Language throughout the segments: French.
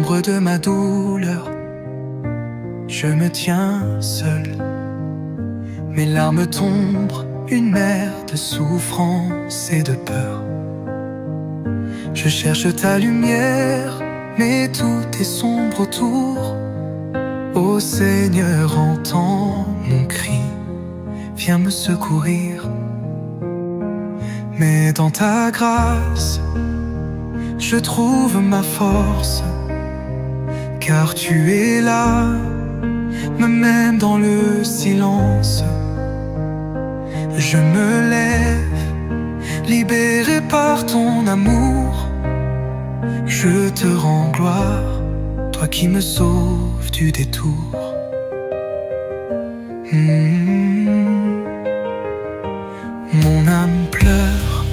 l'ombre de ma douleur, je me tiens seul. Mes larmes tombent, une mer de souffrance et de peur. Je cherche ta lumière, mais tout est sombre autour. Ô Seigneur, entends mon cri, viens me secourir. Mais dans ta grâce, je trouve ma force, car tu es là, me mène dans le silence. Je me lève, libéré par ton amour. Je te rends gloire, toi qui me sauves du détour. Mon âme pleure,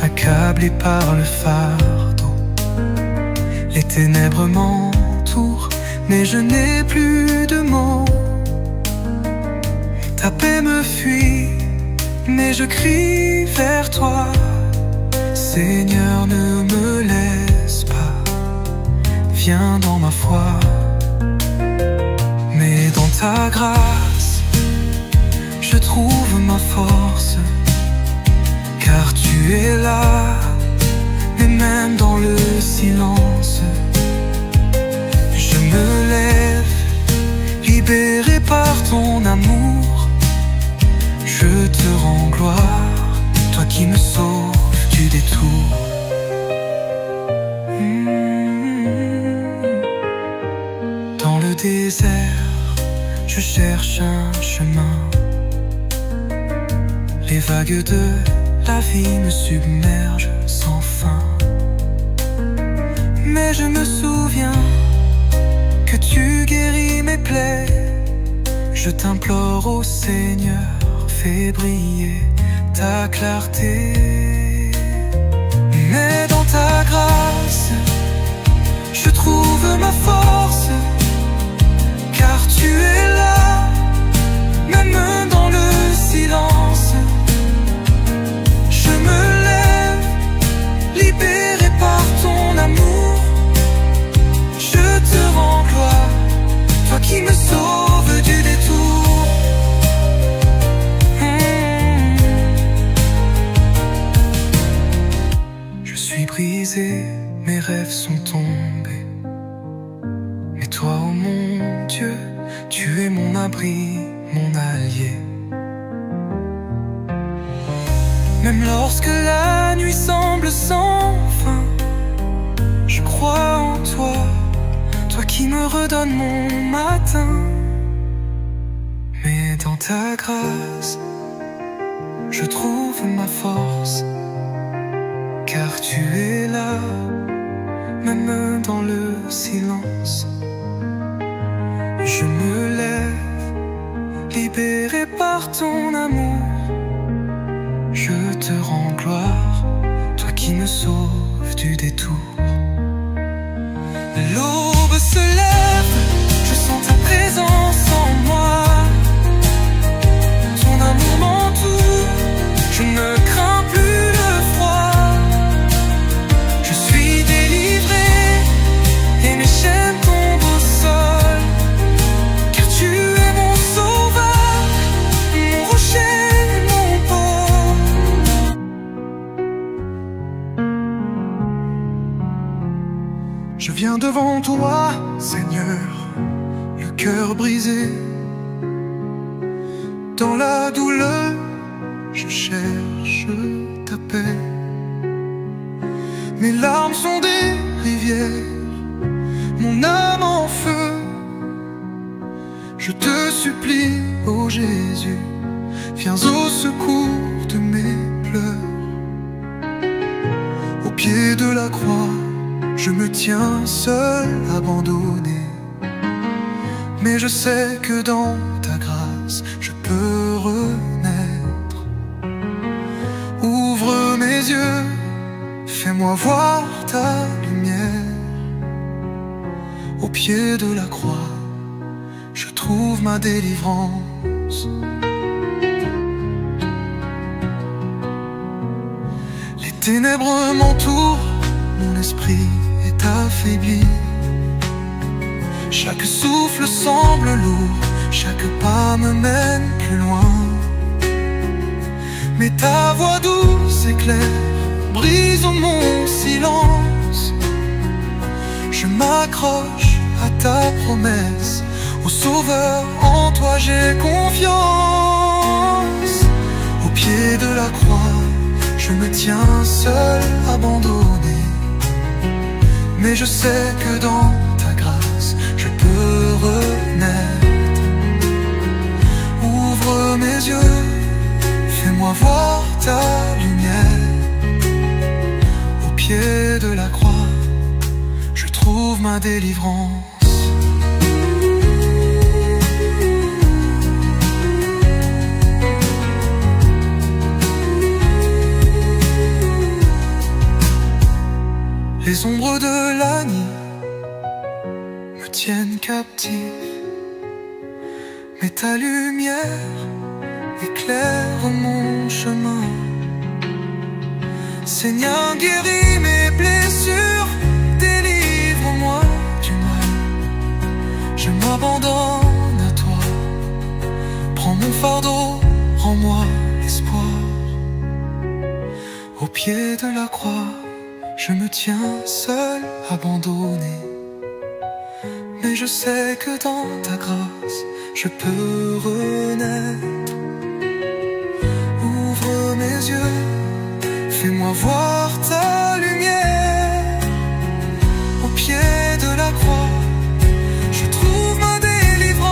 accablée par le fardeau. Les ténèbres m'entourent, mais je n'ai plus de mots. Ta paix me fuit, mais je crie vers toi. Seigneur, ne me laisse pas, viens dans ma foi. Mais dans ta grâce, je trouve ma force, car tu es là, et même dans le silence, je me lève, libéré par ton amour. Je te rends gloire, toi qui me sauves du détour. Dans le désert, je cherche un chemin. Les vagues de la vie me submergent sans fin. Mais je me souviens que tu guéris mes plaies. Je t'implore, ô Seigneur, fais briller ta clarté. Mais dans ta grâce, je trouve ma force, car tu es là, même dans le silence. Je me lève, libéré par ton amour. Je te rends gloire, toi qui me sauves du détour. Je suis brisé, mes rêves sont tombés. Mais toi, ô mon Dieu, tu es mon abri, mon allié. Même lorsque la nuit semble sans fin, je crois en toi, toi qui me redonnes mon matin. Mais dans ta grâce, je trouve ma force, car tu es là, même dans le silence. Je me lève, libéré par ton amour. Je te rends gloire, toi qui me sauves du détour. L'aube se lève, je sens ta présence en moi. Ton amour m'entoure, je ne crains plus le froid. Je suis délivré et mes chaînes tombent au sol, car tu es mon sauveur, mon rocher, mon port. Je viens devant toi, Seigneur, le cœur brisé. Dans la douleur, je cherche ta paix. Mes larmes sont des rivières, mon âme en feu. Je te supplie, ô Jésus, viens au secours de mes pleurs. Au pied de la croix, je me tiens seul, abandonné. Mais je sais que dans ta grâce, je peux renaître. Ouvre mes yeux, fais-moi voir ta lumière. Au pied de la croix, je trouve ma délivrance. Les ténèbres m'entourent, mon esprit est affaibli. Chaque souffle semble lourd, chaque pas me mène plus loin. Mais ta voix douce éclaire, brise mon silence. Je m'accroche à ta promesse, au Sauveur, en toi j'ai confiance. Au pied de la croix, je me tiens seul, abandonné. Mais je sais que dans ta grâce, je peux renaître. Ouvre mes yeux, fais-moi voir ta lumière. Au pied de la croix, je trouve ma délivrance. Les ombres de la nuit me tiennent captif, mais ta lumière éclaire mon chemin. Seigneur, guéris mes blessures, délivre-moi du mal. Je m'abandonne à toi, prends mon fardeau, rends-moi espoir. Au pied de la croix, je me tiens seul, abandonné. Mais je sais que dans ta grâce, je peux renaître. Ouvre mes yeux, fais-moi voir ta lumière. Au pied de la croix, je trouve ma délivrance.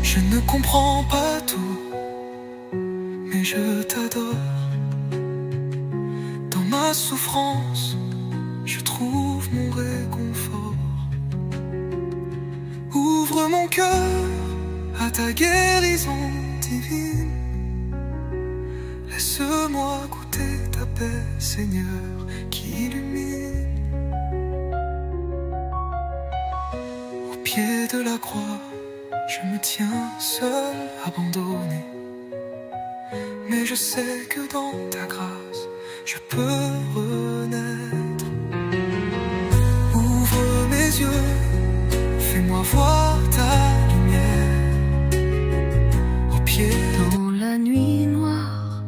Je ne comprends pas tout, mais je t'adore. Dans ma souffrance, je trouve mon réconfort. Ouvre mon cœur à ta guérison divine. Laisse-moi goûter ta paix, Seigneur, qui illumine. Au pied de la croix, je me tiens seul, abandonné. Mais je sais que dans ta grâce, je peux renaître. Ouvre mes yeux, fais-moi voir ta lumière. Au pied dans la nuit noire,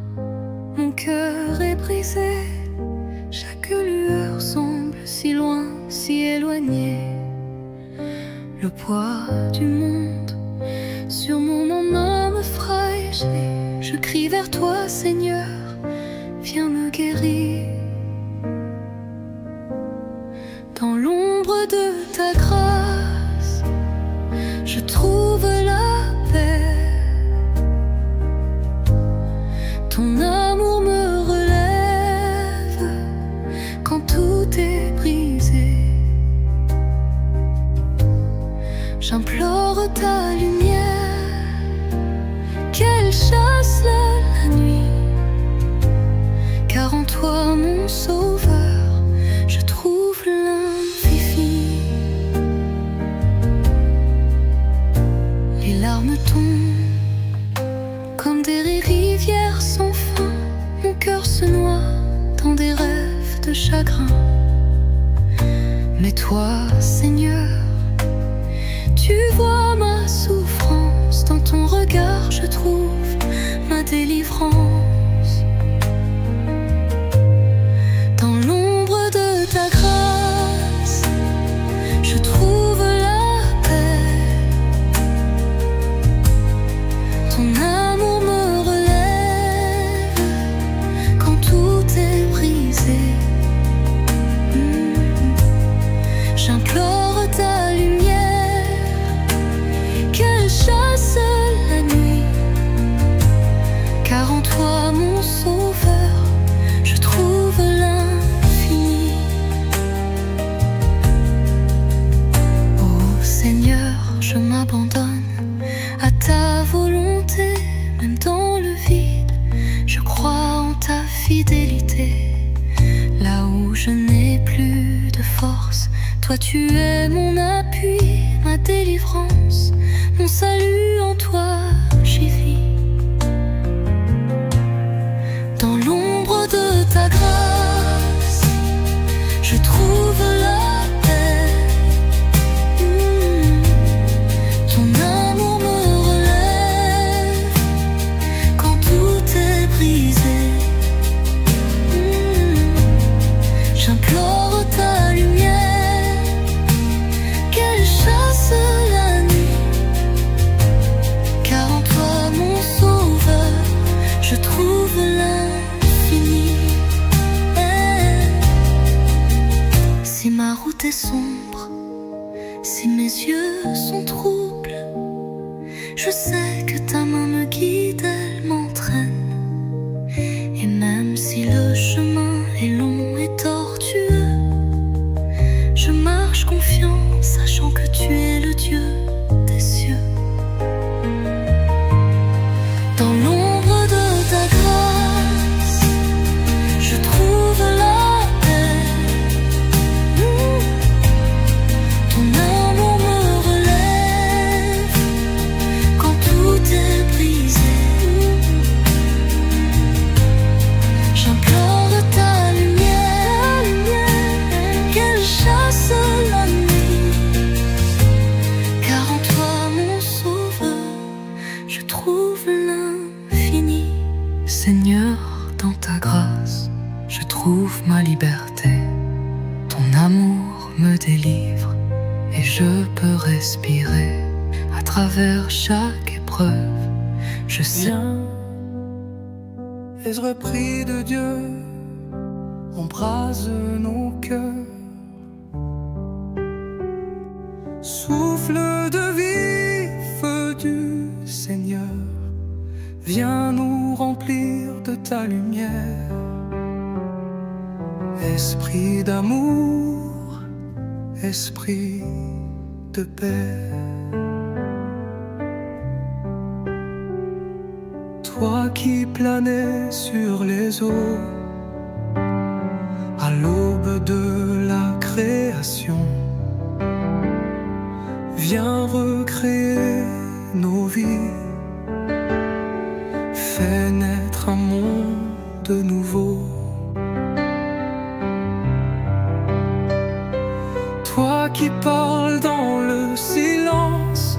mon cœur est brisé. Chaque lueur semble si loin, si éloignée. Le poids du monde sur mon âme fragile. Je crie vers toi, Seigneur, viens me guérir. Dans l'ombre de ta grâce, je trouve la paix. Ton amour me relève quand tout est brisé. J'implore ta lumière, qu'elle chasse la nuit. Car en toi, mon Sauveur, je trouve l'infini. Les larmes tombent comme des rivières sans fin. Mon cœur se noie dans des rêves de chagrin. Mais toi, Seigneur, tu vois ma souffrance. Dans ton regard, je trouve ma délivrance. Dans l'ombre de ta grâce, je trouve la paix. Ton amour me relève quand tout est brisé. J'implore ta lumière, qu'elle chasse la nuit. Car en toi, mon Sauveur, je trouve l'infini. Oh Seigneur, je m'abandonne à ta volonté. Même dans le vide, je crois en ta fidélité. Là où je n'ai plus de force, toi tu es mon appui, ma délivrance, mon salut en toi j'y vis. je trouve la paix. Ton amour me relève quand tout est brisé. J'implore ta lumière, qu'elle chasse la nuit, car en toi mon sauveur, je trouve l'infini. Si ma route est sombre, si mes yeux sont troubles, je sais que ta main me guide, elle m'entraîne. Et même si le chemin est long et tortueux, je marche confiant, sachant que tu es le Dieu des cieux. Dans l'ombre de ta grâce, je trouve la paix. Ton amour me relève quand tout est brisé. J'implore ta lumière, qu'elle chasse la nuit, car en toi mon sauveur, je trouve l'infini. Seigneur, dans ta grâce, je trouve ma liberté. Ton amour me délivre et je peux respirer à travers chaque épreuve. Je sais. Viens, esprit de Dieu, embrase nos cœurs. Souffle de vie, feu du Seigneur, viens nous remplir de ta lumière. Esprit d'amour, esprit de paix. Toi qui planais sur les eaux, à l'aube de la création, viens recréer nos vies, fais naître un monde nouveau. Toi qui parles dans le silence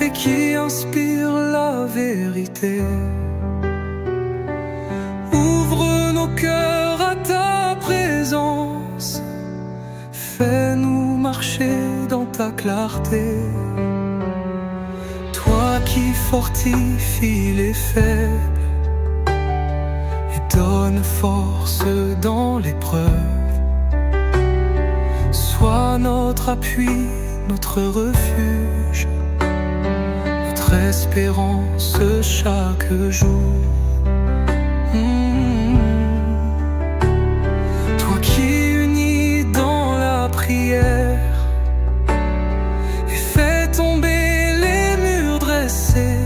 et qui inspire la vérité, ouvre nos cœurs à ta présence, fais-nous marcher dans ta clarté. Toi qui fortifies les faibles et donne force dans l'épreuve, sois notre appui, notre refuge, notre espérance chaque jour. Toi qui unis dans la prière et fais tomber les murs dressés,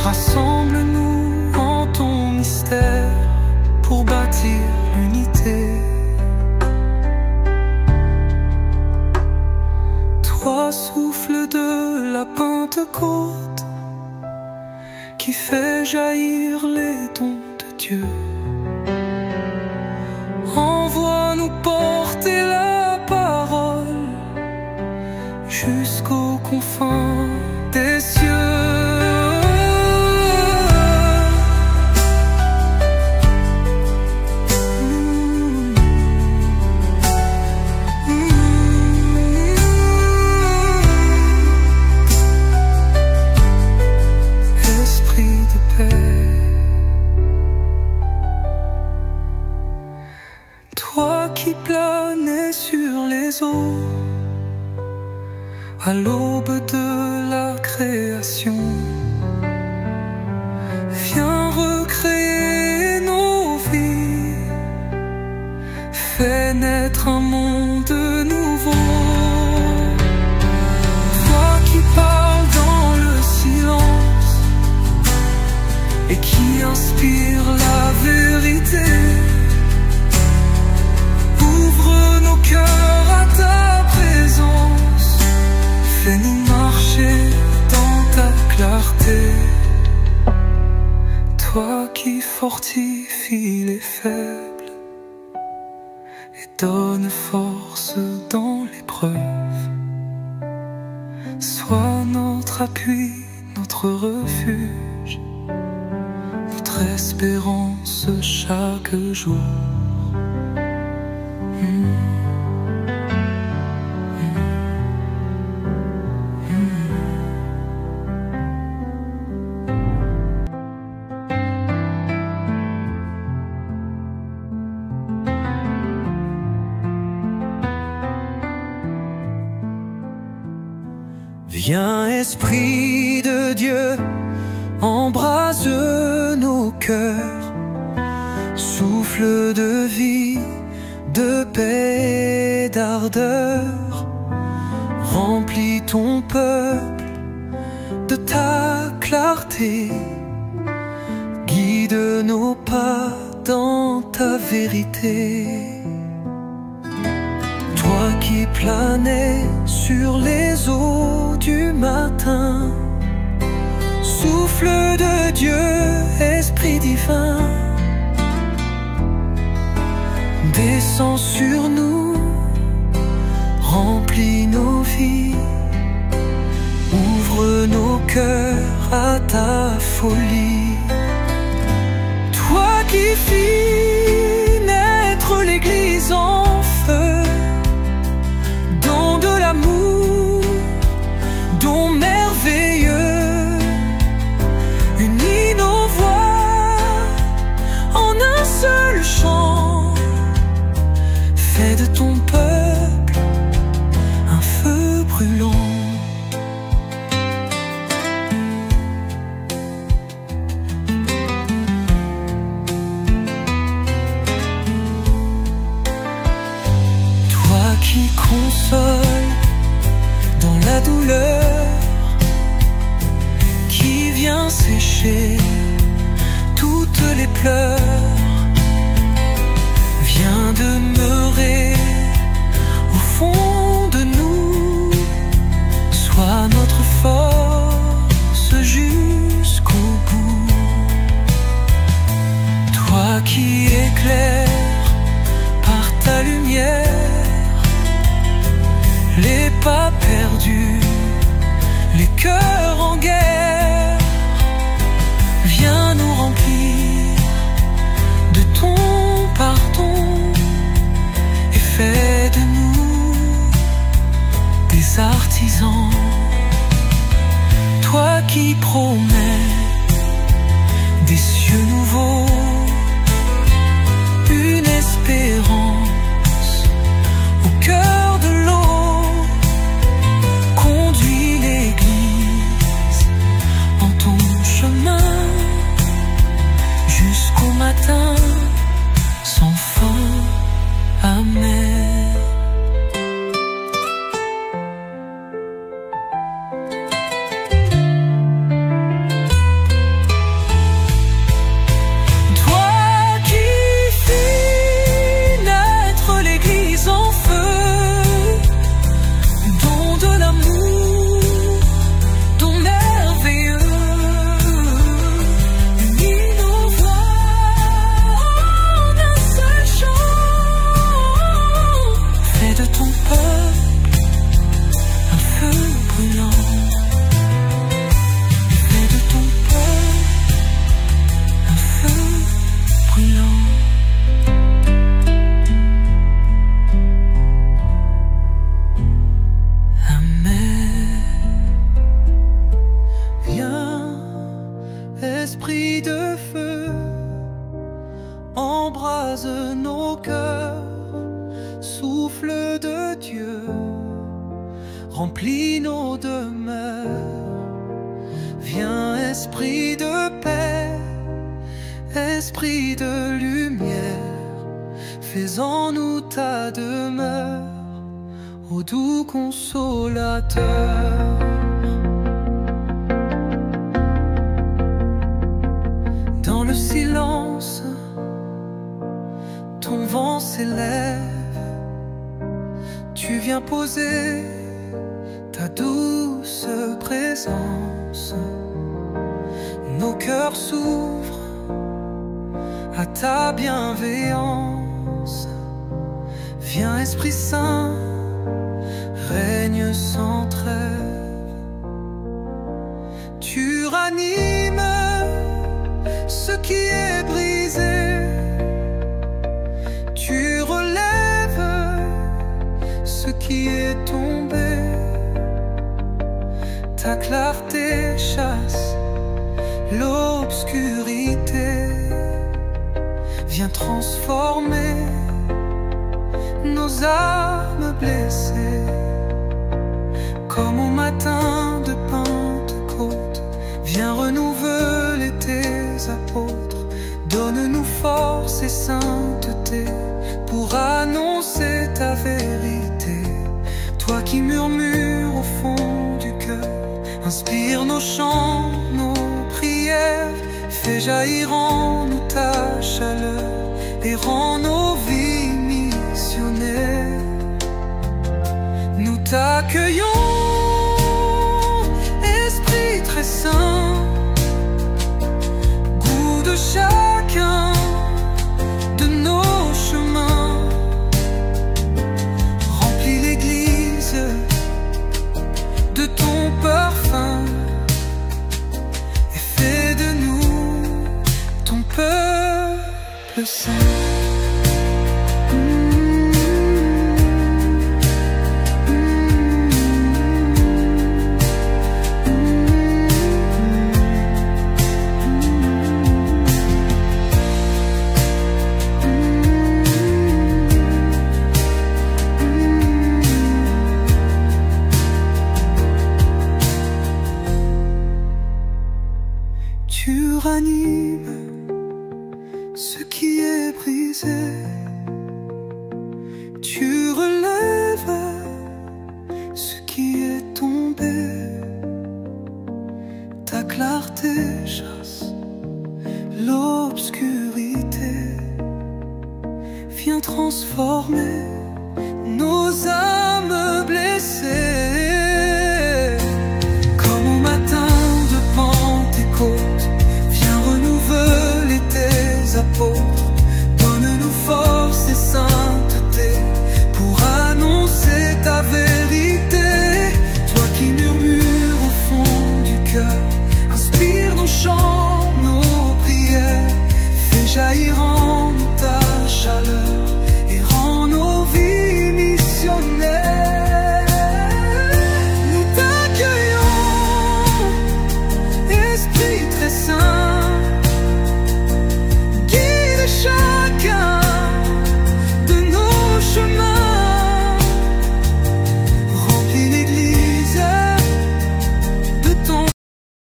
rassemble-nous en ton mystère pour bâtir l'unité. Toi, souffle de la Pentecôte, qui fait jaillir les dons de Dieu, envoie-nous porter la parole jusqu'aux confins des cieux. Toi qui planais sur les eaux, à l'aube de la création, viens recréer nos vies, fais naître un monde nouveau. Toi qui parles dans le silence et qui inspire la vérité, ouvre nos cœurs à ta présence, fais-nous marcher dans ta clarté. Toi qui fortifies les faibles et donne force dans l'épreuve. Sois notre appui, notre refuge, notre espérance chaque jour. Viens, Esprit de Dieu, embrase nos cœurs, souffle de vie, de paix, d'ardeur, remplis ton peuple de ta clarté, guide nos pas dans ta vérité. Toi qui planais sur les eaux du matin, souffle de Dieu, Esprit divin, descends sur nous, remplis nos vies, ouvre nos cœurs à ta folie. Toi qui fis naître l'Église en feu, don de l'amour, don merveilleux, unis nos voix en un seul chant, fais de ton peuple un feu brûlant. Toi qui consoles dans la douleur, qui vient sécher toutes les pleurs, viens demeurer au fond de nous, sois notre force jusqu'au bout. Toi qui éclaires par ta lumière les pas perdus, les cœurs en guerre, viens nous remplir de ton pardon et fais de nous des artisans. Toi qui promets des cieux nouveaux, une espérance au cœur de l'eau, conduis l'Église en ton chemin jusqu'au matin sans fin. Amen. Esprit de feu, embrase nos cœurs, souffle de Dieu, remplis nos demeures. Viens, Esprit de paix, Esprit de lumière, fais en nous ta demeure, ô doux consolateur. Dans le silence, ton vent s'élève, tu viens poser ta douce présence. Nos cœurs s'ouvrent à ta bienveillance, Esprit Saint règne sans trêve. Tu ranimes ce qui est brisé, tu relèves ce qui est tombé. Ta clarté chasse l'obscurité, viens transformer nos âmes blessées. Comme au matin de Pentecôte, viens renouveler tes apôtres. Donne-nous force et sainteté pour annoncer ta vérité. Toi qui murmures au fond du cœur, inspire nos chants, nos prières. Fais jaillir en nous ta chaleur et rends nos vies missionnaires. Nous t'accueillons, Esprit très saint, goût de chacun de nos chemins. Remplis l'église de ton parfum et fais de nous ton peuple saint. Tu ranimes ce qui est brisé, tu relèves ce qui est tombé. Ta clarté chasse l'obscurité, viens transformer nos âmes blessées.